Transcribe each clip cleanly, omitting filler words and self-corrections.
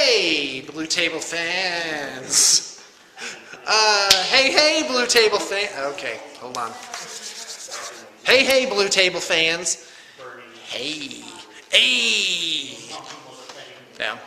Hey, Blue Table fans. Hey, Blue Table fan. Okay, hold on. Hey, Blue Table fans. Hey. Down.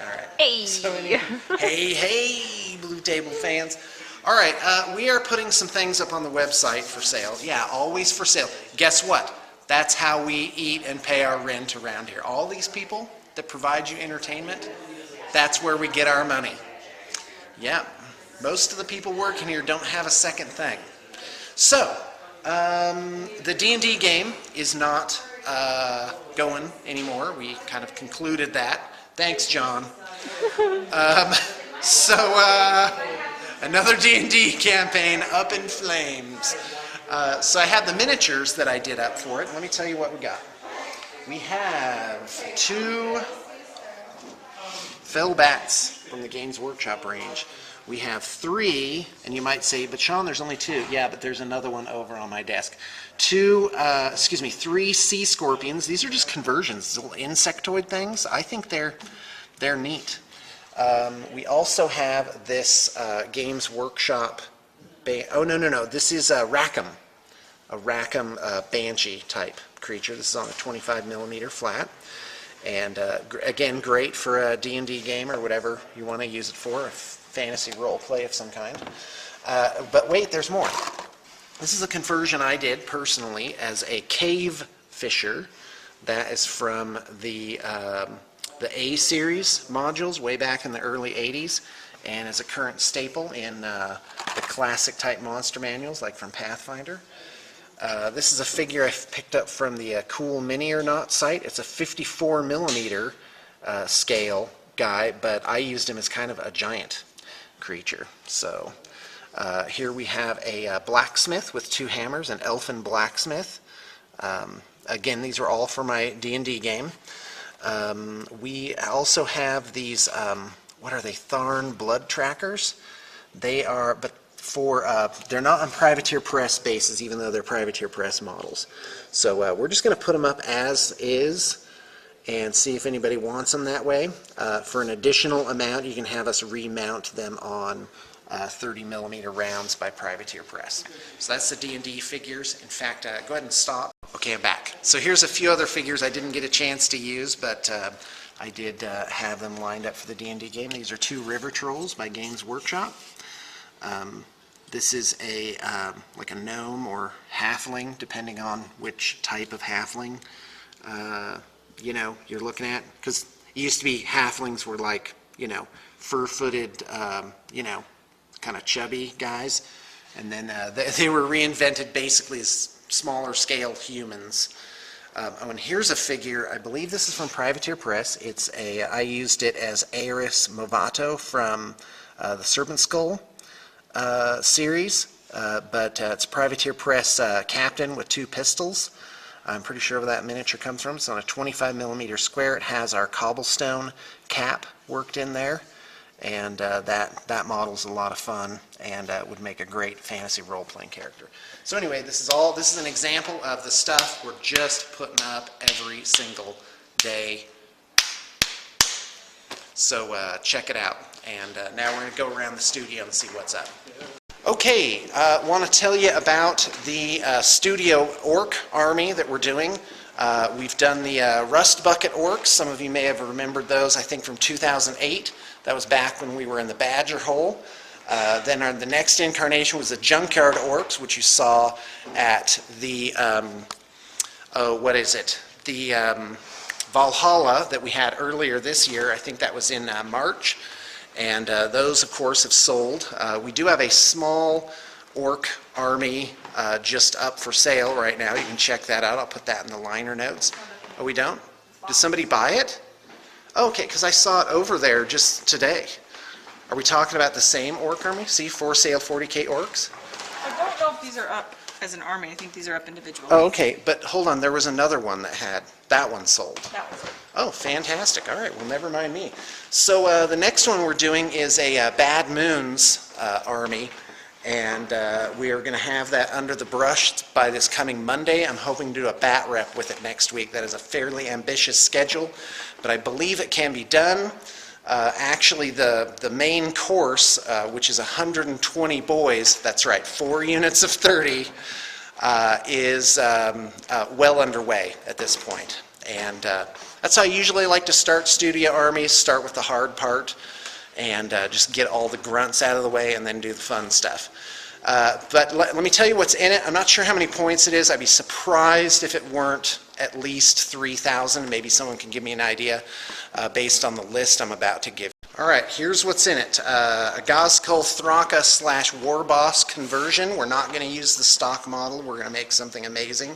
All right. Hey. So, hey, Blue Table fans. All right, we are putting some things up on the website for sale. Yeah, always for sale. Guess what? That's how we eat and pay our rent around here. All these people that provide you entertainment, that's where we get our money. Yeah, most of the people working here don't have a second thing. So, the D&D game is not going anymore. We kind of concluded that. Thanks, John. Another D&D campaign up in flames. So I have the miniatures that I did up for it. Let me tell you what we got. We have 2 fell bats from the Games Workshop range. We have 3, and you might say, but Sean, there's only 2. Yeah, but there's another one over on my desk. 3 sea scorpions. These are just conversions, little insectoid things. I think they're neat. We also have this Games Workshop. No. This is a Rackham Banshee type creature. This is on a 25 millimeter flat. And again, great for a D&D game or whatever you want to use it for, a fantasy role play of some kind. But wait, there's more. This is a conversion I did personally as a cave fisher. That is from the A series modules way back in the early 80s, and is a current staple in the classic type monster manuals like from Pathfinder. This is a figure I picked up from the Cool Mini or Not site. It's a 54 millimeter scale guy, but I used him as kind of a giant creature. So here we have a blacksmith with 2 hammers, an elfin blacksmith. Again, these are all for my D&D game. We also have these, what are they, Tharn blood trackers. They are, but they're not on Privateer Press bases, even though they're Privateer Press models. So we're just going to put them up as is and see if anybody wants them that way. For an additional amount, you can have us remount them on 30 millimeter rounds by Privateer Press. So that's the D&D figures. In fact, go ahead and stop. Okay, I'm back. So here's a few other figures I didn't get a chance to use, but I did have them lined up for the D&D game. These are 2 River Trolls by Games Workshop. This is like a gnome or halfling, depending on which type of halfling you're looking at. Because it used to be halflings were like, fur-footed, kind of chubby guys. And then they were reinvented basically as smaller scale humans. And here's a figure, I believe this is from Privateer Press. I used it as Aeris Movato from the Serpent Skull series, but it's Privateer Press captain with 2 pistols. I'm pretty sure where that miniature comes from. It's on a 25 millimeter square. It has our cobblestone cap worked in there, and that model's a lot of fun and would make a great fantasy role-playing character. So anyway, this is an example of the stuff we're just putting up every single day. So check it out. And now we're going to go around the studio and see what's up. Okay, want to tell you about the studio orc army that we're doing. We've done the Rust Bucket orcs. Some of you may have remembered those, I think, from 2008. That was back when we were in the Badger Hole. Then the next incarnation was the Junkyard Orcs, which you saw at the, the Valhalla that we had earlier this year. I think that was in March. And those, of course, have sold. We do have a small orc army just up for sale right now. You can check that out. I'll put that in the liner notes. Oh, we don't? Did somebody buy it? Oh, okay, because I saw it over there just today. Are we talking about the same orc army? See, for sale 40K orcs? I don't know if these are up as an army. I think these are up individually. Oh, okay, but hold on. There was another one that one sold. That was it. Oh, fantastic. All right, well, never mind me. So the next one we're doing is a Bad Moonz army, and we are going to have that under the brush by this coming Monday. I'm hoping to do a bat rep with it next week. That is a fairly ambitious schedule, but I believe it can be done. Actually, the main course, which is 120 boys, that's right, 4 units of 30, is well underway at this point. And that's how I usually like to start studio armies, start with the hard part, and just get all the grunts out of the way and then do the fun stuff. But let me tell you what's in it. I'm not sure how many points it is. I'd be surprised if it weren't at least 3,000. Maybe someone can give me an idea based on the list I'm about to give. All right, here's what's in it. A Gazkul Thraka / War Boss conversion. We're not going to use the stock model. We're going to make something amazing.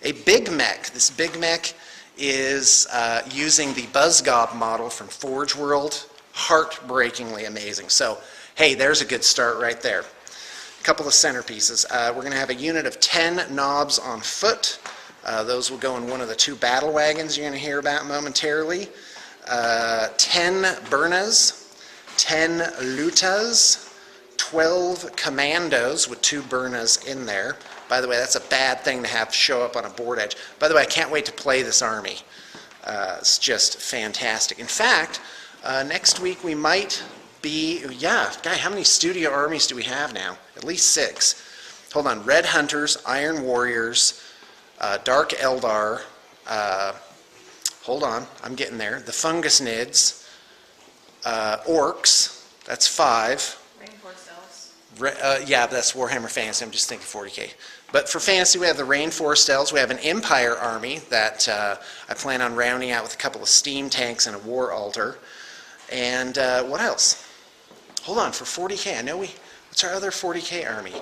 A Big Mech. This Big Mech is using the Buzzgob model from Forge World. Heartbreakingly amazing. So, hey, there's a good start right there. A couple of centerpieces. We're going to have a unit of 10 knobs on foot. Those will go in one of the 2 battle wagons you're going to hear about momentarily. 10 Burnas, 10 Lutas, 12 Commandos with 2 Burnas in there. By the way, that's a bad thing to have show up on a board edge. By the way, I can't wait to play this army. It's just fantastic. In fact, next week we might be, guy, how many studio armies do we have now? At least 6. Hold on, Red Hunters, Iron Warriors, Dark Eldar, hold on, I'm getting there, the Fungus Nids, Orcs, that's 5. Rainforest Elves. Yeah, that's Warhammer Fantasy, I'm just thinking 40K. But for Fantasy, we have the Rainforest Elves, we have an Empire army that I plan on rounding out with a couple of steam tanks and a War Altar. And what else? Hold on, for 40K, I know what's our other 40K army?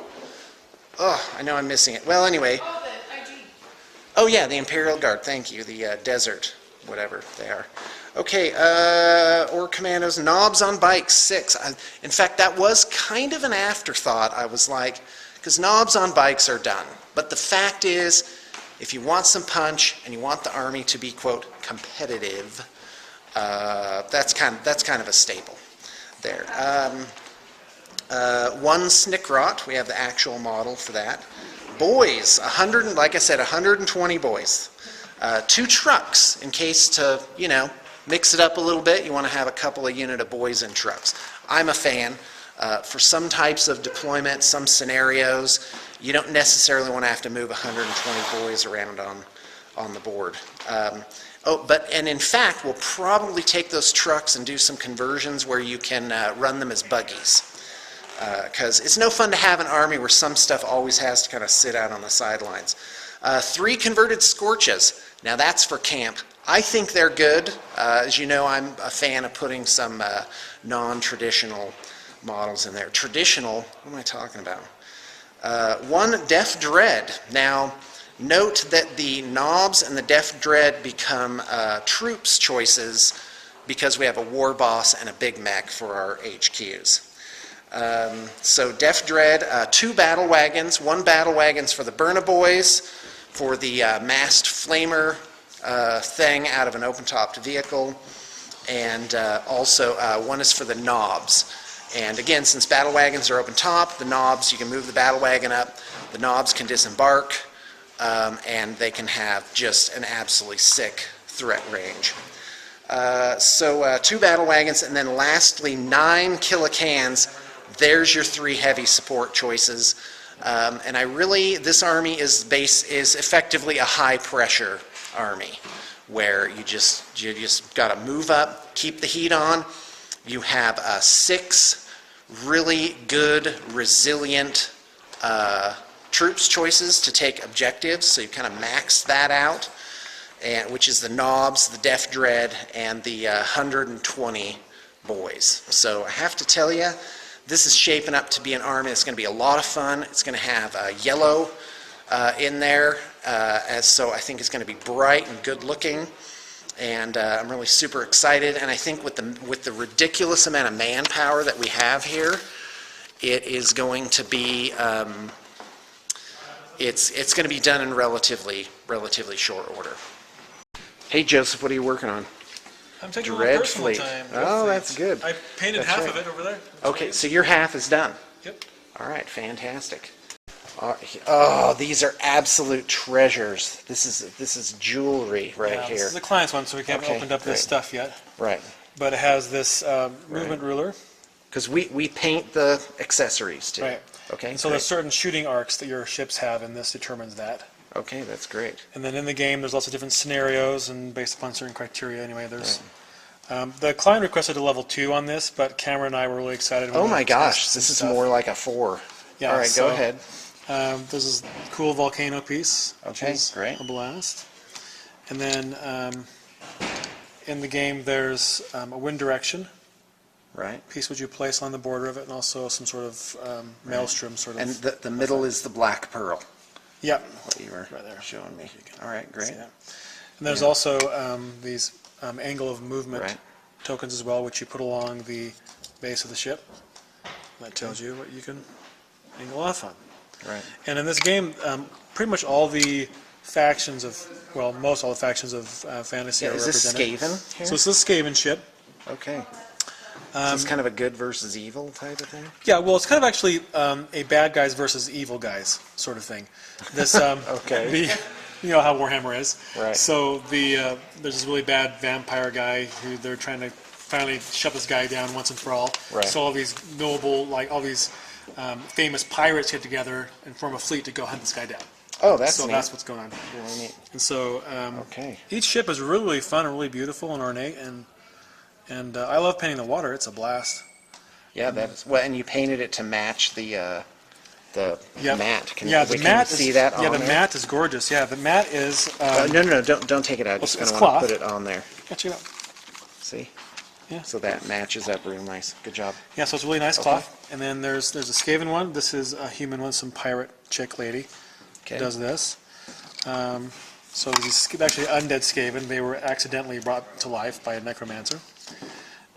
Oh, I know I'm missing it. Well, anyway. Oh, the IG. Oh, yeah, the Imperial Guard, thank you. The desert, whatever they are. Okay, or Commandos, Knobs on Bikes, 6. In fact, that was kind of an afterthought. I was like, because Knobs on Bikes are done. But the fact is, if you want some punch and you want the army to be, quote, competitive, that's kind of a staple there. 1 Snickrot, we have the actual model for that. Boys, 100, like I said, 120 boys. 2 trucks, in case to, mix it up a little bit. You want to have a couple of unit of boys in trucks. I'm a fan. For some types of deployment, some scenarios, you don't necessarily want to have to move 120 boys around on the board. And in fact, we'll probably take those trucks and do some conversions where you can run them as buggies. Because it's no fun to have an army where some stuff always has to kind of sit out on the sidelines. 3 converted Scorches. Now that's for camp. I think they're good. As you know, I'm a fan of putting some non-traditional models in there. Traditional, what am I talking about? 1 Deaf Dread. Now, note that the Knobs and the Deaf Dread become troops choices because we have a War Boss and a Big Mech for our HQs. So Deaf Dread, 2 battle wagons. 1 battle wagon's for the Burna Boys, for the massed flamer thing out of an open-topped vehicle, and also 1 is for the Knobs. And again, since battle wagons are open top, the Knobs, you can move the battle wagon up, the Knobs can disembark, and they can have just an absolutely sick threat range. So 2 battle wagons, and then lastly 9 Killicans. There's your 3 heavy support choices. And this army is effectively a high pressure army where you just got to move up, keep the heat on. You have 6 really good, resilient troops choices to take objectives, so you kind of max that out, which is the Knobs, the Deaf Dread, and the 120 boys. So I have to tell you, this is shaping up to be an army that's going to be a lot of fun. It's going to have yellow in there, so I think it's going to be bright and good looking. And I'm really super excited. And I think with the ridiculous amount of manpower that we have here, it is going to be it's going to be done in relatively short order. Hey Joseph, what are you working on? I'm taking a Dread little personal Fleet. time. Oh, that's good. I painted That's half right. of it over there. Okay, so your half is done. Yep. All right, fantastic. Oh, these are absolute treasures. This is jewelry right Yeah, here. this is the client's one, so we haven't Okay, opened up great. this stuff yet. Right. but it has this movement ruler. Because we paint the accessories too. Right. Okay. And so there's certain shooting arcs that your ships have, and this determines that. Okay, that's great. And then in the game, there's lots of different scenarios, and based upon certain criteria, anyway, there's... the client requested a level 2 on this, but Cameron and I were really excited. Oh my gosh, this is more like a 4. Yeah, all right, so, go ahead. This is a cool volcano piece, which Okay, is great. a blast. And then in the game, there's a wind direction Right. piece which you place on the border of it, and also some sort of maelstrom sort of. And the middle is the black pearl, Yep. what you were Right there. showing me. All right, great. See that? And there's also these angle of movement Right. tokens as well, which you put along the base of the ship. That tells you what you can angle off on. Right. And in this game, pretty much all the factions of, well, most all the factions of fantasy Yeah, are is this represented. Skaven here? So it's this Skaven ship. Okay. Is this kind of a good versus evil type of thing? Yeah, well, it's kind of actually a bad guys versus evil guys sort of thing. This, Okay. you know how Warhammer is. Right. So there's this really bad vampire guy who they're trying to finally shut this guy down once and for all. Right. So all these noble, like all these famous pirates get together and form a fleet to go hunt this guy down. Oh, that's So neat. that's what's going on. Really neat. And so Okay. each ship is really, really fun and really beautiful and ornate, and I love painting the water. It's a blast. Yeah, that's well, and you painted it to match the Yep. mat. Can Yeah, we the mat see is, that yeah, on the there? mat is gorgeous. Yeah, the mat is. No, don't take it out. Just it's gonna want cloth. to put it on there. Yeah, check it out. See? Yeah. So that matches up real nice. Good job. Yeah, so it's a really nice cloth. And then there's a Skaven one. This is a human one, some pirate chick lady Okay. does this. So these actually undead Skaven. They were accidentally brought to life by a necromancer.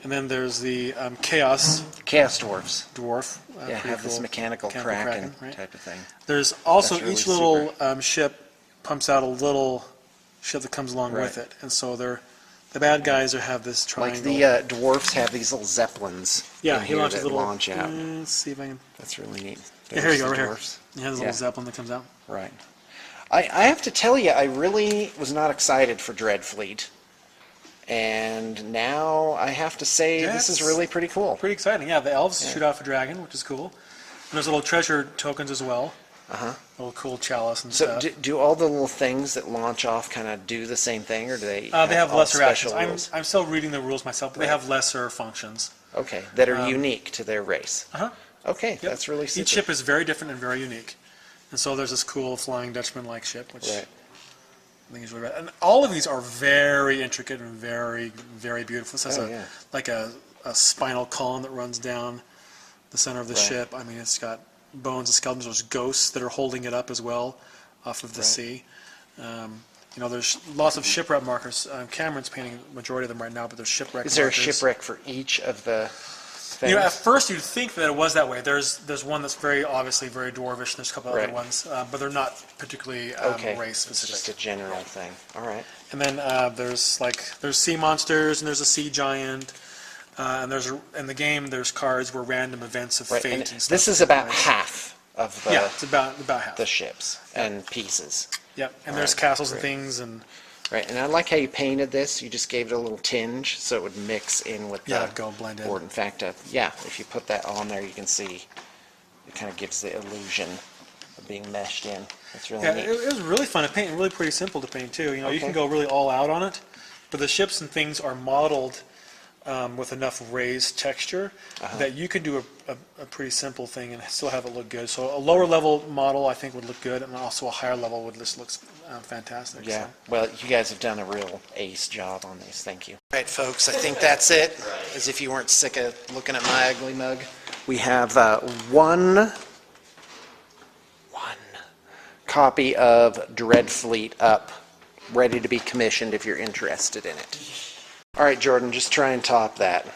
And then there's the Chaos Chaos dwarfs. Dwarf. Yeah, pretty have this cool. mechanical Kraken, kraken right? type of thing. There's also That's really each little ship pumps out a little ship that comes along Right. with it. And so the bad guys have this triangle. Like the dwarfs have these little zeppelins. yeah, in he here launches that little. launch out. Let's see if I can. That's really neat. Yeah, here you There's go, the right here. dwarfs. He has a Yeah. little zeppelin that comes out. Right. I have to tell you, I really was not excited for Dreadfleet. And now I have to say Yeah, this is it's really pretty cool. Pretty exciting. Yeah, the elves Yeah. shoot off a dragon, which is cool. And there's little treasure tokens as well. Uh-huh. Little cool chalice and So stuff. do all the little things that launch off kind of do the same thing, or do they They have all lesser special actions. rules? I'm still reading the rules myself, but they Right. have lesser functions. Okay, that are unique to their race. Uh-huh. Okay, Yep. that's really super. Each ship is very different and very unique. And so there's this cool Flying Dutchman-like ship, which Right. I think is really rad. And all of these are very intricate and very, very beautiful. This has Oh, yeah. like a spinal column that runs down the center of the Right. ship. I mean, it's got bones and skeletons. There's ghosts that are holding it up as well off of the Right. sea. You know, there's lots of shipwreck markers. Cameron's painting the majority of them right now, but there's shipwreck Is there a markers. shipwreck for each of the things? You know, at first you'd think that it was that way. There's one that's very obviously very dwarvish, and there's a couple Right. other ones, but they're not particularly Okay, race it's specific. just a general thing. All right. And then there's sea monsters, and there's a sea giant, and in the game there's cards where random events of Right, fate and and stuff. this is about half of the, yeah, it's about half. the ships and pieces. Yep, and there's Alright, castles and great. things, and Right, and I like how you painted this. You just gave it a little tinge so it would mix in with yeah, the it'd go blend in. board. In fact, yeah, if you put that on there, you can see it kind of gives the illusion of being meshed in. That's really Yeah, neat. it was really fun to paint, and really pretty simple to paint too. You know, you can Okay. go really all out on it, but the ships and things are modeled with enough raised texture that you can do a pretty simple thing and still have it look good. So a lower level model I think would look good, and also a higher level would just look fantastic. Yeah, So. well, you guys have done a real ace job on these. Thank you. All right, folks, I think that's it. As if you weren't sick of looking at my ugly mug. We have one copy of Dreadfleet up, ready to be commissioned if you're interested in it. All right, Jordan, just try and top that.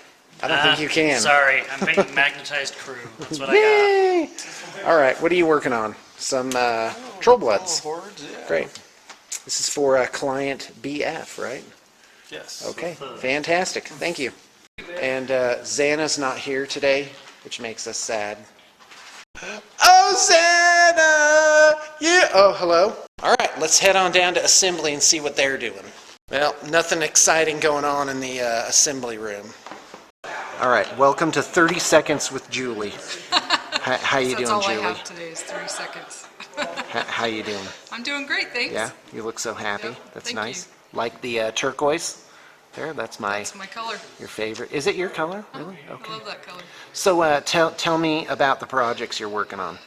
I don't think you can. Sorry, I'm painting magnetized crew. That's what I Yay! All right, what are you working on? Some Troll Bloods. Hordes, yeah. Great. This is for client BF, right? Yes. Okay, fantastic. Thank you. And Xana's not here today, which makes us sad. Oh, Xana! Yeah. Oh, hello. All right, let's head on down to assembly and see what they're doing. Well, nothing exciting going on in the assembly room. All right, welcome to 30 Seconds with Julie. How you doing, That's all I Julie? have today is 3 seconds. How you doing? I'm doing great, thanks. Yeah, you look so happy. Yep, That's thank nice. Like the turquoise? There, that's That's my color. your favorite. Is it your color? Really? I Okay. love that color. So tell me about the projects you're working on.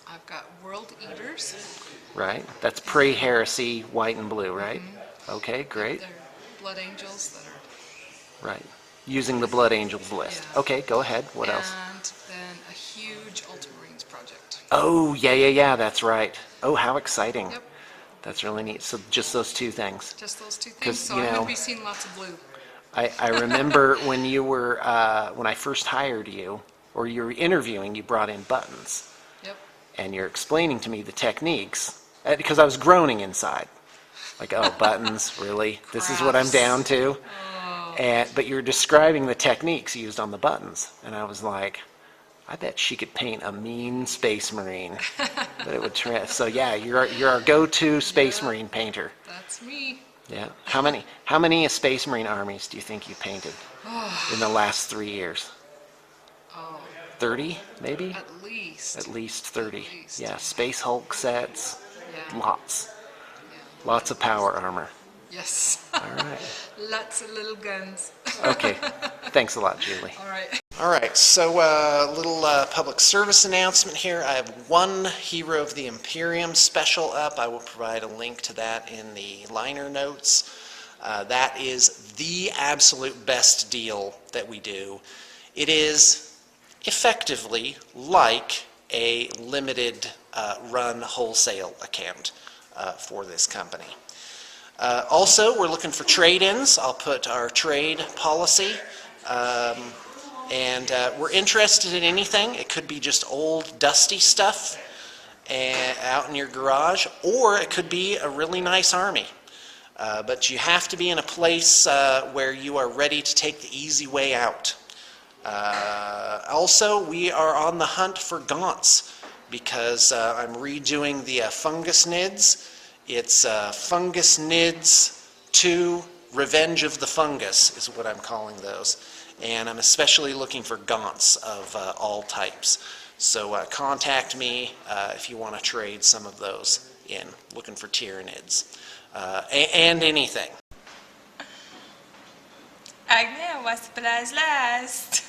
I've got World Eaters. Right? That's Prey Heresy, white and blue, right? Okay, great. They're blood angels that are... Right. Using the Blood Angels list. Yeah. Okay, go ahead. What else? And then a huge Ultramarines project. Oh, yeah, that's right. Oh, how exciting. Yep, That's really neat. So just those two things. just those two 'Cause, things. So you I'm know- going to be seeing lots of blue. I remember when you were, when I first hired you, or you were interviewing, you brought in buttons. Yep. And you're explaining to me the techniques, because I was groaning inside. Like, oh, buttons, really? This is what I'm Crafts. down to? But you're describing the techniques used on the buttons. And I was like, I bet she could paint a mean Space Marine. But it would so yeah, you're our go-to Space Yeah. Marine painter. That's me. Yeah. How many Space Marine armies do you think you painted in the last 3 years? Oh, 30, maybe? at least. At least 30. At least. Yeah, Space Hulk sets, Yeah. lots. Yeah. Lots of power armor. Yes. All right. Lots of little guns. Okay. Thanks a lot, Julie. All right. All right, so a little public service announcement here. I have one Hero of the Imperium special up. I will provide a link to that in the liner notes. That is the absolute best deal that we do. It is effectively like a limited run wholesale account for this company. Also, we're looking for trade-ins. I'll put our trade policy. And we're interested in anything. It could be just old, dusty stuff out in your garage, or it could be a really nice army. But you have to be in a place where you are ready to take the easy way out. Also, we are on the hunt for gaunts because I'm redoing the Fungus Nids. It's Fungus Nids 2 Revenge of the Fungus is what I'm calling those. And I'm especially looking for gaunts of all types. So contact me if you want to trade some of those in, looking for Tyranids. And anything. Agnes, what's the prize last?